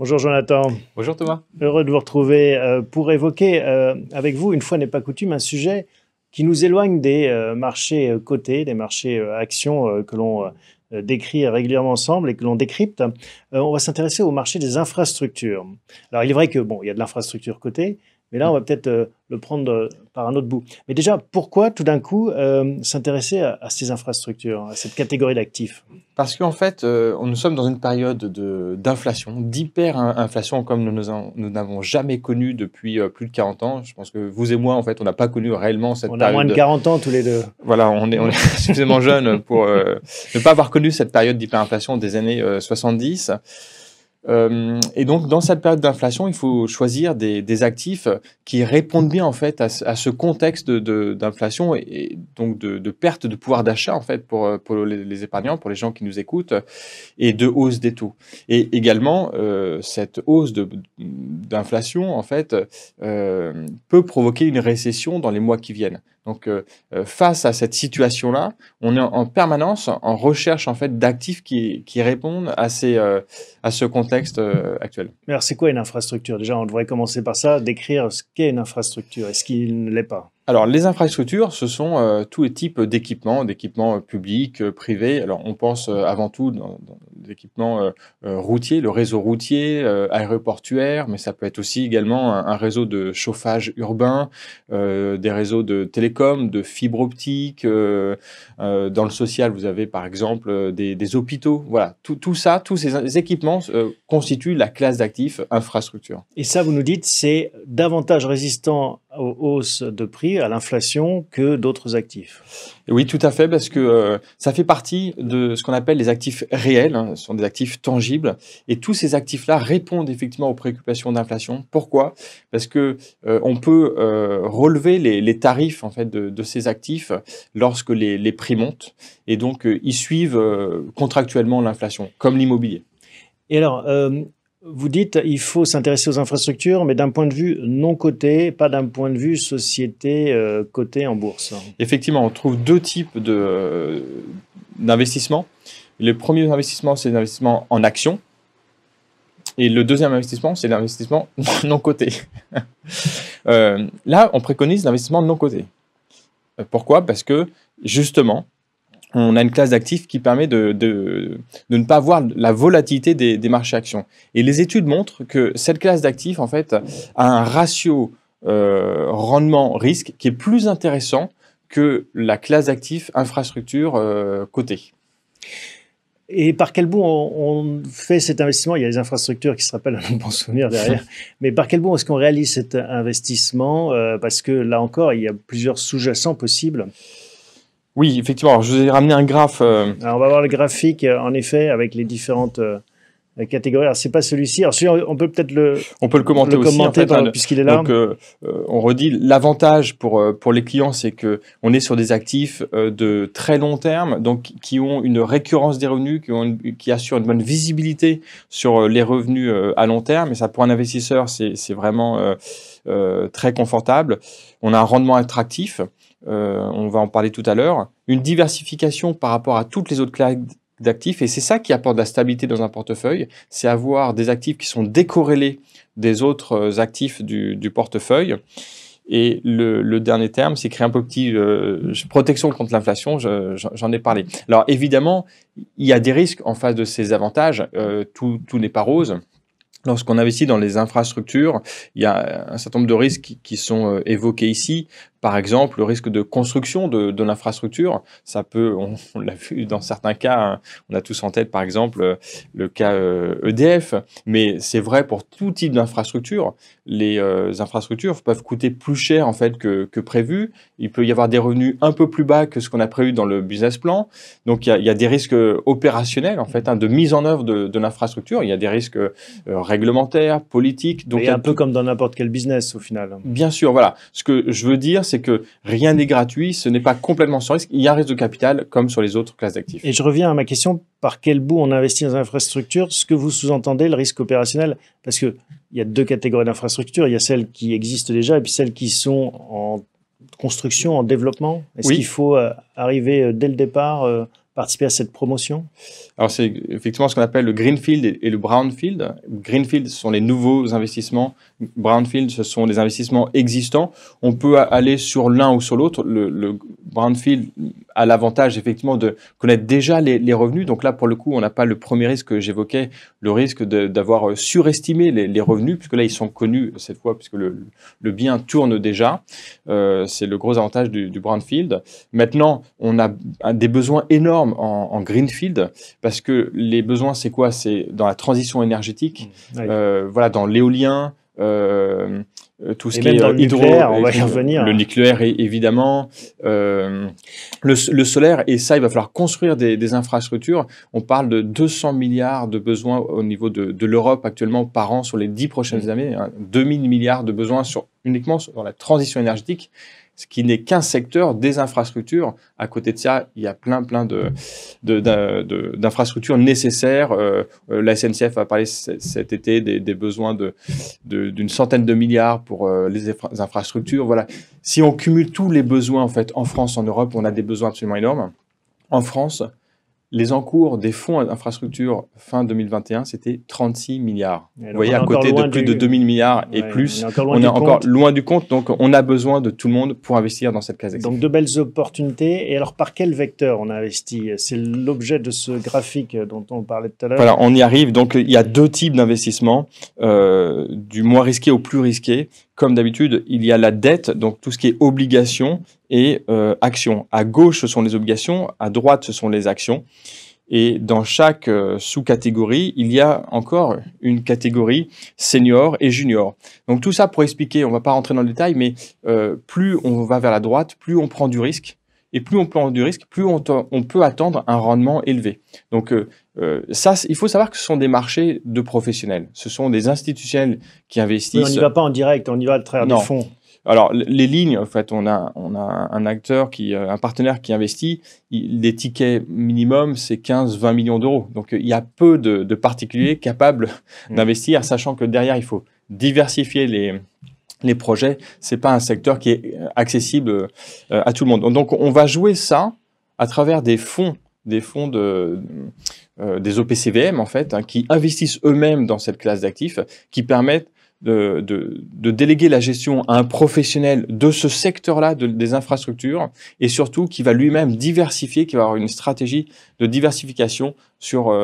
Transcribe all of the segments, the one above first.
Bonjour Jonathan, Bonjour Thomas. heureux de vous retrouver pour évoquer avec vous, une fois n'est pas coutume, un sujet qui nous éloigne des marchés cotés, des marchés actions que l'on décrit régulièrement ensemble et que l'on décrypte. On va s'intéresser au marché des infrastructures. Alors il est vrai que bon, il y a de l'infrastructure cotée, mais là on va peut-être le prendre par un autre bout. Mais déjà, pourquoi tout d'un coup s'intéresser à ces infrastructures, à cette catégorie d'actifs? Parce qu'en fait, nous sommes dans une période d'inflation, d'hyper-inflation comme nous n'avons jamais connu depuis plus de 40 ans. Je pense que vous et moi, en fait, on n'a pas connu réellement cette On a moins de période. 40 ans tous les deux. Voilà, on est suffisamment jeunes pour ne pas avoir connu cette période d'hyperinflation des années 70. Et donc, dans cette période d'inflation, il faut choisir des actifs qui répondent bien en fait à ce contexte d'inflation et donc de perte de pouvoir d'achat en fait pour les épargnants, pour les gens qui nous écoutent, et de hausse des taux. Et également, cette hausse d'inflation en fait peut provoquer une récession dans les mois qui viennent. Donc, face à cette situation-là, on est en permanence en recherche en fait d'actifs qui répondent à ce contexte actuel. Mais alors, c'est quoi une infrastructure? Déjà, on devrait commencer par ça, décrire ce qu'est une infrastructure et ce qui ne l'est pas. Alors, les infrastructures, ce sont tous les types d'équipements publics, privés. Alors, on pense avant tout dans les équipements routiers, le réseau routier, aéroportuaire, mais ça peut être aussi également un réseau de chauffage urbain, des réseaux de télécom, de fibre optique. Dans le social, vous avez par exemple des hôpitaux. Voilà, tout ça, tous ces équipements constituent la classe d'actifs infrastructure. Et ça, vous nous dites, c'est davantage résistant aux hausses de prix, à l'inflation, que d'autres actifs. Et oui, tout à fait, parce que ça fait partie de ce qu'on appelle les actifs réels, hein, ce sont des actifs tangibles, et tous ces actifs-là répondent effectivement aux préoccupations d'inflation. Pourquoi? Parce que on peut relever les tarifs en fait de ces actifs lorsque les prix montent, et donc ils suivent contractuellement l'inflation, comme l'immobilier. Et alors, vous dites, il faut s'intéresser aux infrastructures, mais d'un point de vue non coté, pas d'un point de vue société cotée en bourse. Effectivement, on trouve deux types d'investissements. Le premier investissement, c'est l'investissement en actions. Et le deuxième investissement, c'est l'investissement non coté. Là, on préconise l'investissement non coté. Pourquoi? Parce que, justement, on a une classe d'actifs qui permet de ne pas avoir la volatilité des marchés actions. Et les études montrent que cette classe d'actifs, en fait, a un ratio rendement-risque qui est plus intéressant que la classe d'actifs infrastructure cotée. Et par quel bout on fait cet investissement? Il y a les infrastructures qui se rappellent un bon souvenir derrière. Mais par quel bout est-ce qu'on réalise cet investissement? Parce que là encore, il y a plusieurs sous-jacents possibles. Oui, effectivement. Alors, je vous ai ramené un graphe. Alors, on va voir le graphique, en effet, avec les différentes catégories. Alors, c'est pas celui-ci. Alors, celui-là, on peut peut-être on peut le commenter aussi, en fait, puisqu'il est là. Donc, on redit l'avantage pour les clients, c'est que on est sur des actifs de très long terme, donc qui ont une récurrence des revenus, qui assurent une bonne visibilité sur les revenus à long terme. Et ça, pour un investisseur, c'est vraiment très confortable. On a un rendement attractif. On va en parler tout à l'heure, une diversification par rapport à toutes les autres classes d'actifs, et c'est ça qui apporte de la stabilité dans un portefeuille, c'est avoir des actifs qui sont décorrélés des autres actifs du portefeuille. Et le dernier terme, c'est créer un peu petit protection contre l'inflation, j'en ai parlé. Alors évidemment, il y a des risques en face de ces avantages, tout n'est pas rose. Lorsqu'on investit dans les infrastructures, il y a un certain nombre de risques qui sont évoqués ici. Par exemple, le risque de construction de l'infrastructure, ça peut, on l'a vu dans certains cas, hein, on a tous en tête par exemple le cas EDF, mais c'est vrai pour tout type d'infrastructure. Les infrastructures peuvent coûter plus cher en fait que prévu. Il peut y avoir des revenus un peu plus bas que ce qu'on a prévu dans le business plan. Donc il y a des risques opérationnels en fait, hein, de mise en œuvre de l'infrastructure. Il y a des risques réglementaires, politiques. Donc et un peu comme dans n'importe quel business au final. Bien sûr, voilà. Ce que je veux dire, c'est que rien n'est gratuit, ce n'est pas complètement sans risque. Il y a un risque de capital comme sur les autres classes d'actifs. Et je reviens à ma question, par quel bout on investit dans les infrastructures? Ce que vous sous-entendez, le risque opérationnel, parce qu'il y a deux catégories d'infrastructures. Il y a celles qui existent déjà et puis celles qui sont en construction, en développement. Est-ce qu'il faut arriver dès le départ, participer à cette promotion? Alors, c'est effectivement ce qu'on appelle le Greenfield et le Brownfield. Greenfield, ce sont les nouveaux investissements. Brownfield, ce sont les investissements existants. On peut aller sur l'un ou sur l'autre. Le Brownfield a l'avantage, effectivement, de connaître déjà les revenus. Donc là, pour le coup, on n'a pas le premier risque que j'évoquais, le risque d'avoir surestimé les revenus, puisque là, ils sont connus cette fois, puisque le bien tourne déjà. C'est le gros avantage du Brownfield. Maintenant, on a des besoins énormes en Greenfield, parce que les besoins, c'est quoi? C'est dans la transition énergétique, Oui. voilà, dans l'éolien, tout ce Et qui même est dans le nucléaire, on va y revenir. le nucléaire, évidemment, le solaire, et ça, il va falloir construire des infrastructures. On parle de 200 milliards de besoins au niveau de l'Europe actuellement par an sur les 10 prochaines années, hein, 2000 milliards de besoins uniquement dans la transition énergétique, ce qui n'est qu'un secteur des infrastructures. À côté de ça, il y a plein d'infrastructures nécessaires. La SNCF a parlé cet été des besoins d'une centaine de milliards pour les infrastructures. Voilà. Si on cumule tous les besoins en fait en France, en Europe, on a des besoins absolument énormes. En France, les encours des fonds d'infrastructure fin 2021, c'était 36 milliards. Vous voyez, à côté de plus de 2000 milliards et plus, on est encore loin du compte. Donc, on a besoin de tout le monde pour investir dans cette classe d'actifs. Donc, de belles opportunités. Et alors, par quel vecteur on a investi? C'est l'objet de ce graphique dont on parlait tout à l'heure. Voilà, on y arrive. Donc, il y a deux types d'investissements, du moins risqué au plus risqué. Comme d'habitude, il y a la dette, donc tout ce qui est obligations et actions. À gauche, ce sont les obligations, à droite, ce sont les actions. Et dans chaque sous-catégorie, il y a encore une catégorie senior et junior. Donc tout ça pour expliquer, on ne va pas rentrer dans le détail, mais plus on va vers la droite, plus on prend du risque. Et plus on prend du risque, plus on peut attendre un rendement élevé. Donc ça, il faut savoir que ce sont des marchés de professionnels. Ce sont des institutionnels qui investissent. Oui, on n'y va pas en direct, on y va à travers des fonds. Alors, les lignes, en fait, on a un acteur, un partenaire qui investit. Les tickets minimum, c'est 15-20 millions d'euros. Donc, il y a peu de particuliers capables d'investir, sachant que derrière, il faut diversifier les projets. C'est pas un secteur qui est accessible à tout le monde. Donc, on va jouer ça à travers des fonds des OPCVM, en fait, hein, qui investissent eux-mêmes dans cette classe d'actifs, qui permettent de déléguer la gestion à un professionnel de ce secteur-là, des infrastructures, et surtout qui va lui-même diversifier, qui va avoir une stratégie de diversification sur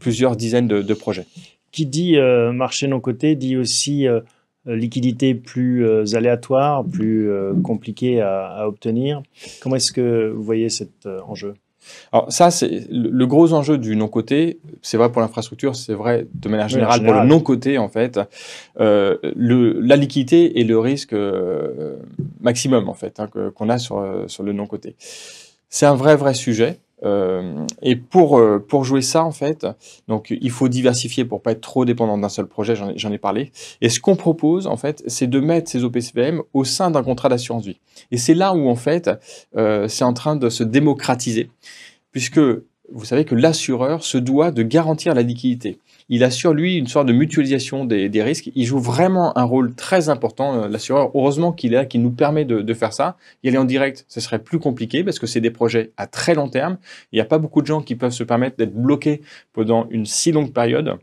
plusieurs dizaines de projets. Qui dit marché non coté dit aussi liquidité plus aléatoire, plus compliquée à obtenir. Comment est-ce que vous voyez cet enjeu? Alors ça, c'est le gros enjeu du non-coté. C'est vrai pour l'infrastructure, c'est vrai de manière générale pour le non-coté, en fait. La liquidité est le risque maximum, en fait, hein, qu'on a sur le non-coté. C'est un vrai sujet. Et pour jouer ça, en fait, donc il faut diversifier pour pas être trop dépendant d'un seul projet, j'en ai parlé. Et ce qu'on propose, en fait, c'est de mettre ces OPCVM au sein d'un contrat d'assurance vie. Et c'est là où, en fait, c'est en train de se démocratiser, puisque vous savez que l'assureur se doit de garantir la liquidité. Il assure, lui, une sorte de mutualisation des risques. Il joue vraiment un rôle très important, l'assureur. Heureusement qu'il est là, qu'il nous permet de faire ça. Y aller en direct, ce serait plus compliqué parce que c'est des projets à très long terme. Il n'y a pas beaucoup de gens qui peuvent se permettre d'être bloqués pendant une si longue période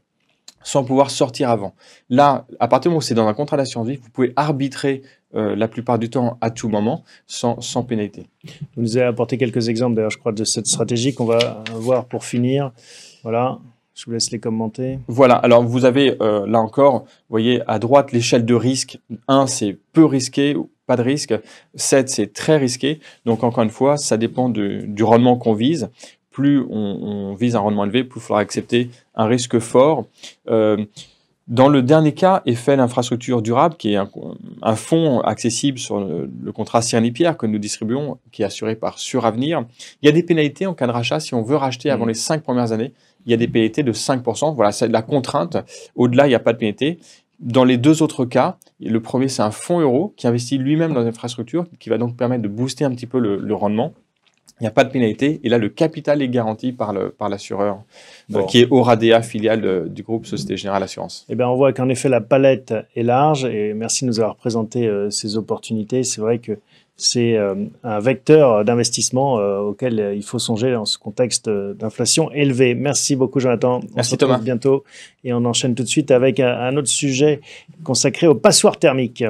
sans pouvoir sortir avant. Là, à partir du moment où c'est dans un contrat d'assurance vie, vous pouvez arbitrer la plupart du temps à tout moment sans pénalité. Vous nous avez apporté quelques exemples, d'ailleurs, je crois, de cette stratégie qu'on va voir pour finir. Voilà. Je vous laisse les commenter. Voilà, alors vous avez là encore, vous voyez à droite l'échelle de risque. 1, c'est peu risqué, pas de risque. 7, c'est très risqué. Donc encore une fois, ça dépend du rendement qu'on vise. Plus on vise un rendement élevé, plus il faudra accepter un risque fort. Dans le dernier cas, Eiffel Infrastructure Durable, qui est un fonds accessible sur le contrat Cyril-Pierre que nous distribuons, qui est assuré par Suravenir, il y a des pénalités en cas de rachat si on veut racheter avant les 5 premières années. Il y a des pénalités de 5%. Voilà, c'est la contrainte. Au-delà, il n'y a pas de pénalité. Dans les deux autres cas, le premier, c'est un fonds euro qui investit lui-même dans l'infrastructure, qui va donc permettre de booster un petit peu le rendement. Il n'y a pas de pénalité. Et là, le capital est garanti par l'assureur, qui est Oradea, filiale du groupe Société Générale Assurance. Eh bien, on voit qu'en effet, la palette est large. Et merci de nous avoir présenté ces opportunités. C'est vrai que c'est un vecteur d'investissement auquel il faut songer dans ce contexte d'inflation élevée. Merci beaucoup, Jonathan. Merci, Thomas. Bientôt et on enchaîne tout de suite avec un autre sujet consacré aux passoires thermiques.